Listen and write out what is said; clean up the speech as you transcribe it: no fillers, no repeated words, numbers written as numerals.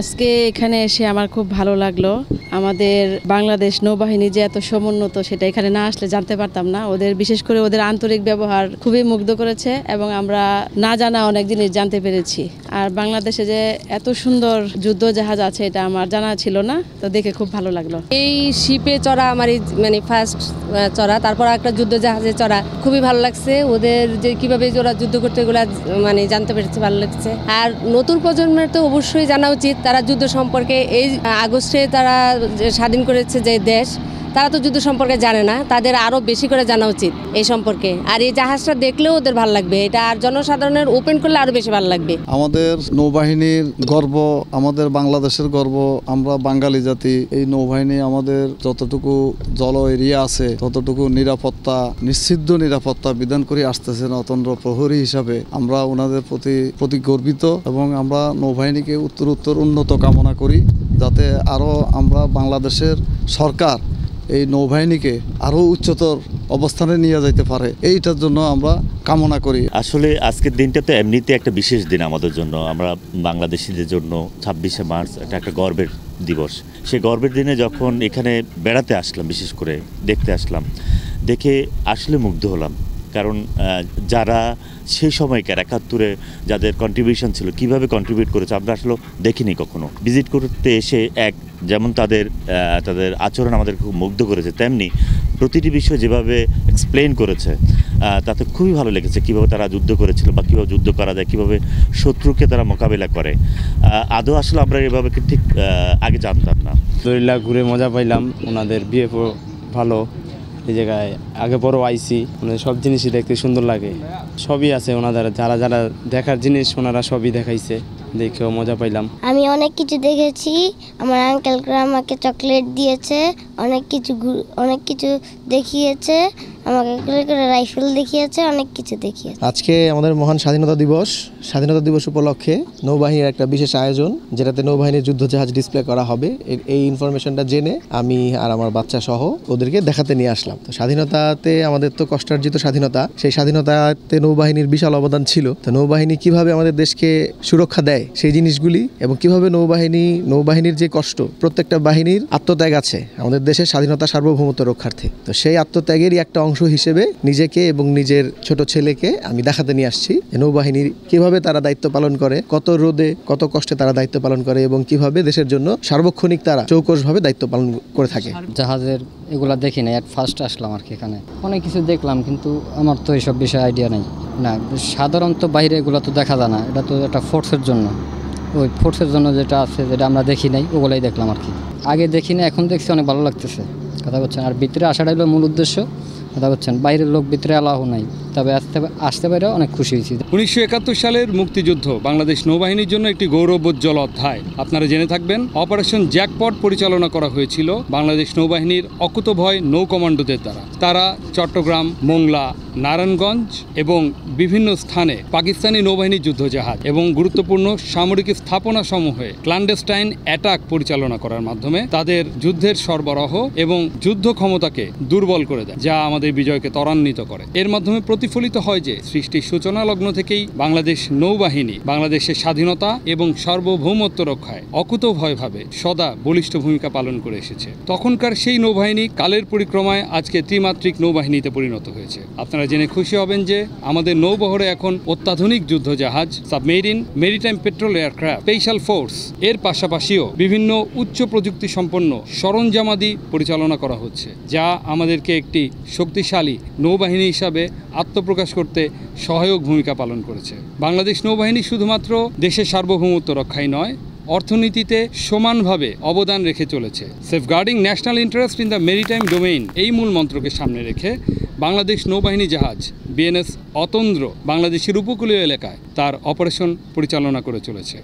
আজকে এখানে এসে আমার খুব ভালো লাগলো। আমাদের বাংলাদেশ নৌবাহিনী যে এত সমুন্নত সেটা এখানে না আসলে জানতে পারতাম না। ওদের বিশেষ করে ওদের আন্তরিক ব্যবহার খুবই মুগ্ধ করেছে এবং আমরা না জানা অনেক জিনিস জানতে পেরেছি। আর বাংলাদেশে যে এত সুন্দর যুদ্ধ জাহাজ আছে এটা আমার জানা ছিল না, তো দেখে খুব ভালো লাগলো। এই শিপে চড়া আমার ফার্স্ট চড়া, তারপর একটা যুদ্ধ জাহাজে চড়া খুবই ভালো লাগছে। ওদের যে কিভাবে ওরা যুদ্ধ করতে এগুলো জানতে পেরেছে, ভালো লাগছে। আর নতুন প্রজন্মের তো অবশ্যই জানা উচিত তারা যুদ্ধ সম্পর্কে। এই আগস্টে তারা স্বাধীন করেছে যে দেশ, তারা তো যুদ্ধ সম্পর্কে জানে না, তাদের আরও বেশি করে জানা উচিত এই সম্পর্কে। আর এই জাহাজটা দেখলেও ওদের ভালো লাগবে, এটা আর জনসাধারণের ওপেন করলে আরও বেশি ভালো লাগবে। আমাদের নৌবাহিনীর গর্ব, আমাদের বাংলাদেশের গর্ব, আমরা বাঙালি জাতি। এই নৌবাহিনী আমাদের যতটুকু জল এরিয়া আছে ততটুকু নিরাপত্তা, নিশ্চিদ্র নিরাপত্তা বিধান করে আসতেছেন অতন্দ্র প্রহরী হিসাবে। আমরা ওনাদের প্রতি গর্বিত এবং আমরা নৌবাহিনীকে উত্তর উন্নত কামনা করি, যাতে আরও আমরা বাংলাদেশের সরকার এই নৌবাহিনীকে আরও উচ্চতর অবস্থানে নিয়ে যেতে পারে, এইটার জন্য আমরা কামনা করি। আসলে আজকের দিনটা তো এমনিতে একটা বিশেষ দিন আমাদের জন্য, আমরা বাংলাদেশিদের জন্য। 26শে মার্চ একটা গর্বের দিবস। সেই গর্বের দিনে যখন এখানে বেড়াতে আসলাম, বিশেষ করে দেখতে আসলাম, দেখে আসলে মুগ্ধ হলাম। কারণ যারা সেই সময়কার 71-এ যাদের কন্ট্রিবিউশন ছিল, কিভাবে কন্ট্রিবিউট করেছে আমরা আসলে দেখিনি কখনো। ভিজিট করতে এসে যেমন তাদের আচরণ আমাদের খুব মুগ্ধ করেছে, তেমনি প্রতিটি বিষয় যেভাবে এক্সপ্লেন করেছে তাতে খুবই ভালো লেগেছে। কীভাবে তারা যুদ্ধ করেছিল বা কীভাবে যুদ্ধ করা যায়, কীভাবে শত্রুকে তারা মোকাবিলা করে। আদৌ আসলে আমরা এভাবে ঠিক আগে জানতাম না। দরিল্লা ঘুরে মজা পাইলাম, ওনাদের বিহেভও ভালো। এই জায়গায় আগে বড় আইসি, সব জিনিসই দেখতে সুন্দর লাগে। সবই আছে ওনাদের, যারা যারা দেখার জিনিস ওনারা সবই দেখাইছে, দেখেও মজা পাইলাম। আমি অনেক কিছু দেখেছি, আমার আঙ্কেলরা আমাকে চকলেট দিয়েছে, অনেক কিছু দেখিয়েছে, আমাকে রাইফেল দেখিয়েছে, অনেক কিছু দেখিয়েছে। আজকে আমাদের মহান স্বাধীনতা দিবস উপলক্ষে নৌবাহিনীর একটা বিশেষ আয়োজন, যেটাতে নৌবাহিনীর যুদ্ধ জাহাজ ডিসপ্লে করা হবে। এই ইনফরমেশনটা জেনে আমি আর আমার বাচ্চা সহ ওদেরকে দেখাতে নিয়ে আসলাম। তো স্বাধীনতাতে আমাদের তো কষ্টার্জিত স্বাধীনতা, সেই স্বাধীনতাতে নৌবাহিনীর বিশাল অবদান ছিল। তো নৌবাহিনী কিভাবে আমাদের দেশকে সুরক্ষা দেয় সেই জিনিসগুলি, এবং কিভাবে নৌবাহিনীর যে কষ্ট, প্রত্যেকটা বাহিনীর আত্মত্যাগ আছে আমাদের দেশের স্বাধীনতা সার্বভৌমত্ব রক্ষার্থে। তো সেই আত্মত্যাগেরই একটা অংশ হিসেবে নিজেকে এবং নিজের ছোট ছেলেকে আমি দেখাতে নিয়ে আসছি নৌবাহিনীর কিভাবে তারা দায়িত্ব পালন করে, কত রোদে কত কষ্টে তারা দায়িত্ব পালন করে, এবং কিভাবে দেশের জন্য সার্বক্ষণিক তারা চৌকসভাবে দায়িত্ব পালন করে থাকে। জাহাজের এগুলা দেখি না, ফার্স্ট আসলাম আর কি। এখানে অনেক কিছু দেখলাম, কিন্তু আমার তো এইসব বিষয়ে আইডিয়া নেই। না, সাধারণত বাইরে এগুলো তো দেখা যায় না, এটা তো একটা ফোর্সের জন্য, ওই ফোর্সের জন্য যেটা আছে, যেটা আমরা দেখি নাই, ওগুলাই দেখলাম আর কি। আগে দেখি না, এখন দেখছি, অনেক ভালো লাগতেছে। কথা বলছেন, আর ভিতরে আসাটাই হলো মূল উদ্দেশ্য। কথা বলছেন, বাইরের লোক ভিতরে অ্যালাউ নাই, তবে আসতে পারে অনেক খুশি হয়েছি। 1971 সালের মুক্তিযুদ্ধ বাংলাদেশ নৌবাহিনীর জন্য একটি গৌরবোজ্জ্বল অধ্যায়। আপনারা জেনে থাকবেন, অপারেশন জ্যাকপট পরিচালনা করা হয়েছিল বাংলাদেশ নৌবাহিনীর অকুতভয় নৌ কমান্ডোদের দ্বারা। তারা চট্টগ্রাম, মোংলা, নারায়ণগঞ্জ এবং বিভিন্ন স্থানে পাকিস্তানি নৌবাহিনীর যুদ্ধজাহাজ এবং গুরুত্বপূর্ণ সামরিক স্থাপনা সমূহে ক্ল্যান্ডেস্টাইন অ্যাটাক পরিচালনা করার মাধ্যমে তাদের যুদ্ধের সরবরাহ এবং যুদ্ধ ক্ষমতাকে দুর্বল করে দেয়, যা আমাদের বিজয়কে ত্বরান্বিত করে। এর মাধ্যমে প্রতিফলিত হয় যে সৃষ্টির সূচনা লগ্ন থেকেই বাংলাদেশ নৌবাহিনী বাংলাদেশের স্বাধীনতা এবং সার্বভৌমত্ব রক্ষায় অকুতভয়ভাবে সদা বলিষ্ঠ ভূমিকা পালন করে এসেছে। তখনকার সেই নৌবাহিনী কালের পরিক্রমায় আজকে ত্রিমাত্রিক নৌবাহিনীতে পরিণত হয়েছে। আপনারা জেনে খুশি হবেন যে আমাদের নৌবহরে এখন অত্যাধুনিক যুদ্ধজাহাজ, submarine, maritime patrol aircraft, special force এর পাশাপাশিও বিভিন্ন উচ্চ প্রযুক্তি সম্পন্ন সরঞ্জামাদি পরিচালনা করা হচ্ছে, যা আমাদেরকে একটি শক্তিশালী নৌবাহিনী হিসাবে আত্মপ্রকাশ করতে সহায়ক ভূমিকা পালন করেছে। বাংলাদেশ নৌবাহিনী শুধুমাত্র দেশের সার্বভৌমত্ব রক্ষাই নয়, অর্থনীতিতে সমানভাবে অবদান রেখে চলেছে। Safeguarding national interest in the maritime domain, এই মূল মন্ত্রকে সামনে রেখে বাংলাদেশ নৌবাহিনী জাহাজ বিএনএস অতন্দ্র বাংলাদেশের উপকূলীয় এলাকায় তার অপারেশন পরিচালনা করে চলেছে।